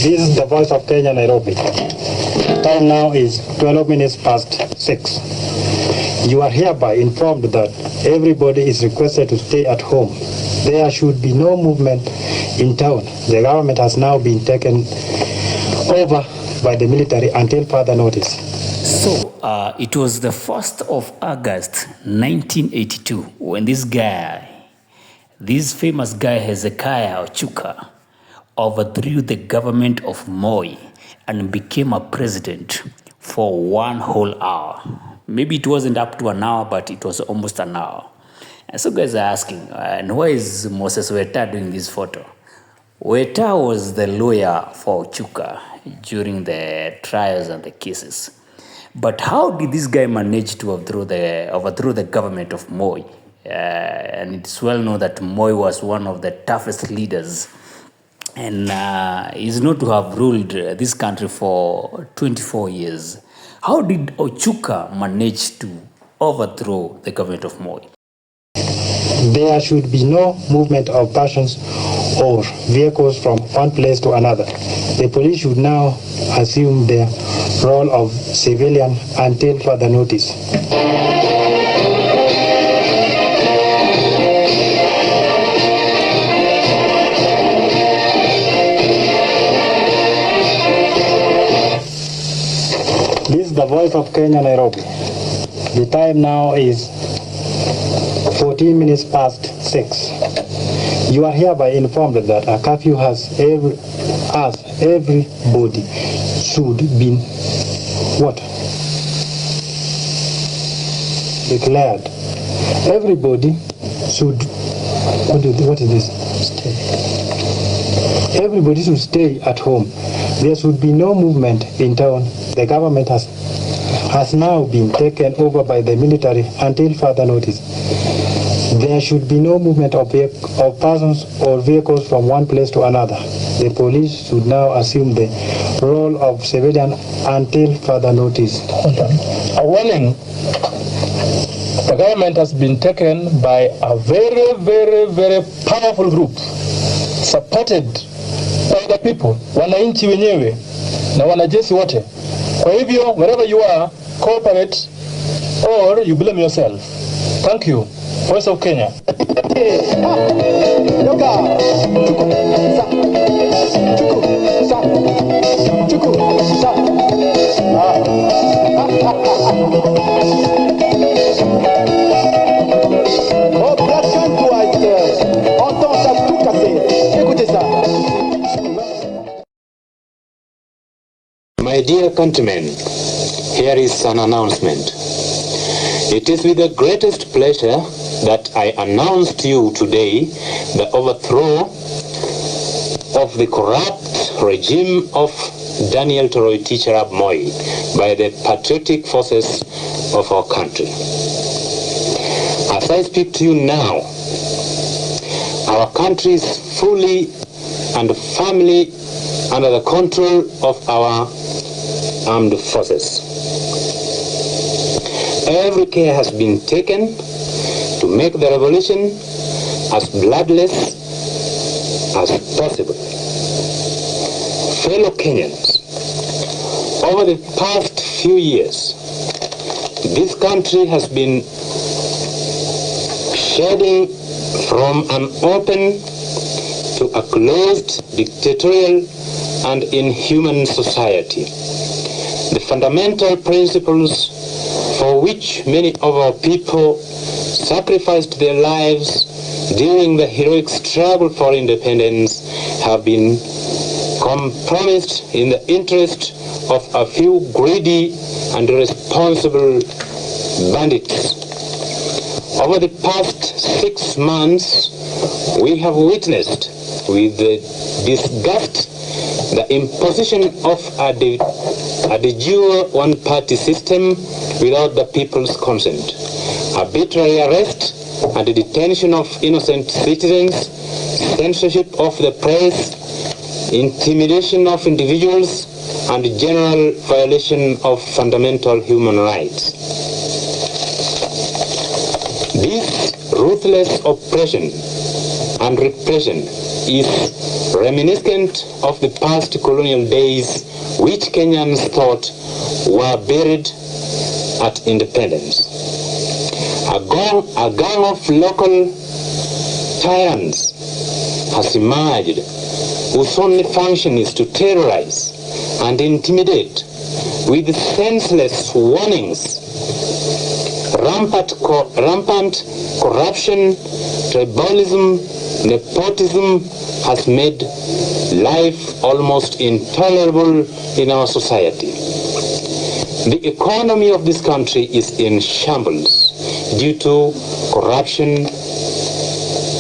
This is the voice of Kenya, Nairobi. Time now is 12 minutes past 6. You are hereby informed that everybody is requested to stay at home. There should be no movement in town. The government has now been taken over by the military until further notice. So, it was the 1st of August 1982 when this famous guy Hezekiah Ochuka overthrew the government of Moi and became a president for 1 whole hour. Maybe it wasn't up to an hour, but it was almost an hour. And so guys are asking, and why is Moses Weta doing this photo? Weta was the lawyer for Ochuka during the trials and the cases. But how did this guy manage to overthrow the government of Moi? And it's well known that Moi was one of the toughest leaders, and is known to have ruled this country for 24 years. How did Ochuka manage to overthrow the government of Moi? There should be no movement of persons or vehicles from one place to another. The police should now assume their role of civilian until further notice. This is the voice of Kenya, Nairobi. The time now is 14 minutes past 6. You are hereby informed that a curfew has everybody should be declared. Everybody should Everybody should stay at home. There should be no movement in town. The government has now been taken over by the military until further notice. There should be no movement of persons or vehicles from one place to another. The police should now assume the role of civilian until further notice. A warning. The government has been taken by a very, very, very powerful group supported by the people, wananchi wenyewe na wanajeshi wote. Kwa hivyo, wherever you are, cooperate or you blame yourself. Thank you. Voice of Kenya. My dear countrymen, here is an announcement. It is with the greatest pleasure that I announce to you today the overthrow of the corrupt regime of Daniel Toroitich arap Moi by the patriotic forces of our country. As I speak to you now, our country is fully and firmly under the control of our armed forces. Every care has been taken to make the revolution as bloodless as possible. Fellow Kenyans, over the past few years, this country has been shedding from an open to a closed, dictatorial, and inhuman society. The fundamental principles for which many of our people sacrificed their lives during the heroic struggle for independence have been compromised in the interest of a few greedy and irresponsible bandits. Over the past 6 months, we have witnessed with disgust the imposition of a de jure one-party system without the people's consent, arbitrary arrest and detention of innocent citizens, censorship of the press, intimidation of individuals, and general violation of fundamental human rights. This ruthless oppression and repression is reminiscent of the past colonial days which Kenyans thought were buried at independence. A gang of local tyrants has emerged whose only function is to terrorize and intimidate with senseless warnings. Rampant corruption, tribalism, nepotism has made life almost intolerable in our society. The economy of this country is in shambles due to corruption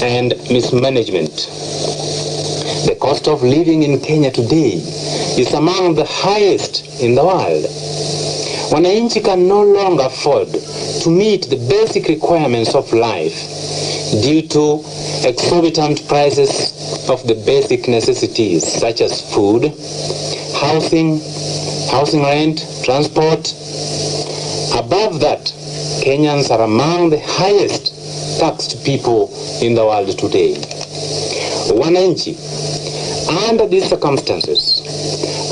and mismanagement. The cost of living in Kenya today is among the highest in the world. Wananchi can no longer afford to meet the basic requirements of life due to exorbitant prices of the basic necessities such as food, housing rent, transport. Above that, Kenyans are among the highest taxed people in the world today. Wananchi, under these circumstances,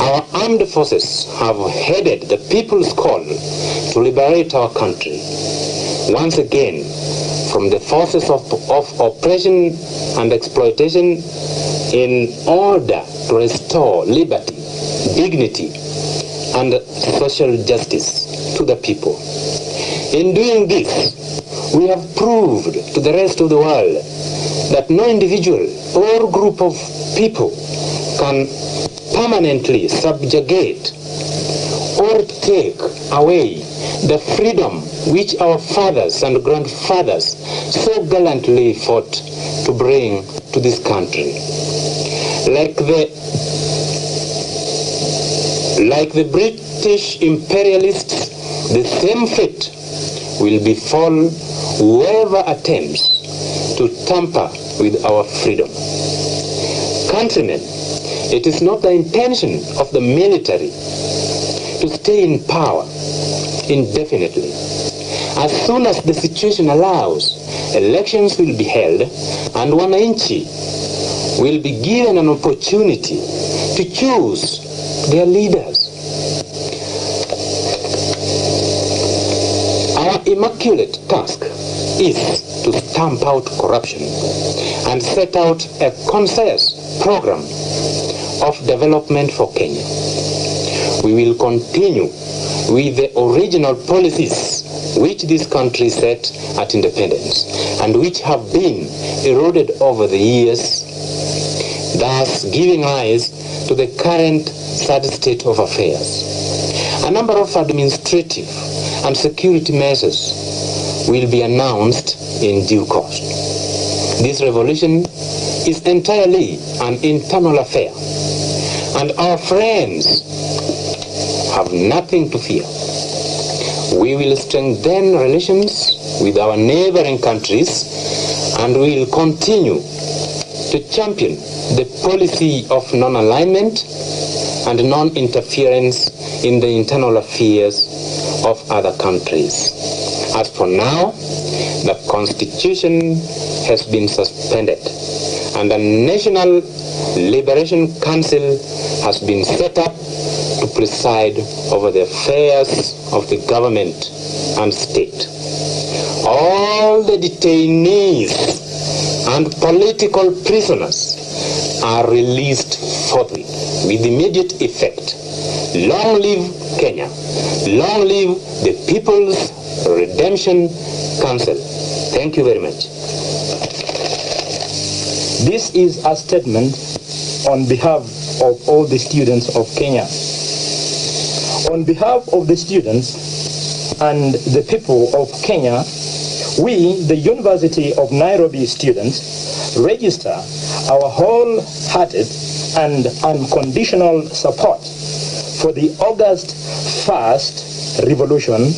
our armed forces have headed the people's call to liberate our country once again from the forces of oppression and exploitation in order to restore liberty, dignity, and social justice to the people. In doing this, we have proved to the rest of the world that no individual or group of people can permanently subjugate or take away the freedom which our fathers and grandfathers so gallantly fought to bring to this country. Like the British imperialists, the same fate will befall whoever attempts to tamper with our freedom. Countrymen, it is not the intention of the military to stay in power indefinitely. As soon as the situation allows, elections will be held and Wananchi will be given an opportunity to choose their leaders. Our immaculate task is to stamp out corruption and set out a concise program of development for Kenya. We will continue with the original policies which this country set at independence and which have been eroded over the years, thus giving rise to the current sad state of affairs. A number of administrative and security measures will be announced in due course. This revolution is entirely an internal affair, and our friends have nothing to fear. We will strengthen relations with our neighboring countries and will continue to champion the policy of non-alignment and non-interference in the internal affairs of other countries. As for now, the Constitution has been suspended and a National Liberation Council has been set up to preside over the affairs of the government and state. All the detainees and political prisoners are released forthwith with immediate effect. Long live Kenya. Long live the People's Redemption Council. Thank you very much. This is a statement on behalf of all the students of Kenya. On behalf of the students and the people of Kenya, we, the University of Nairobi students, register our wholehearted and unconditional support for the August 1st revolution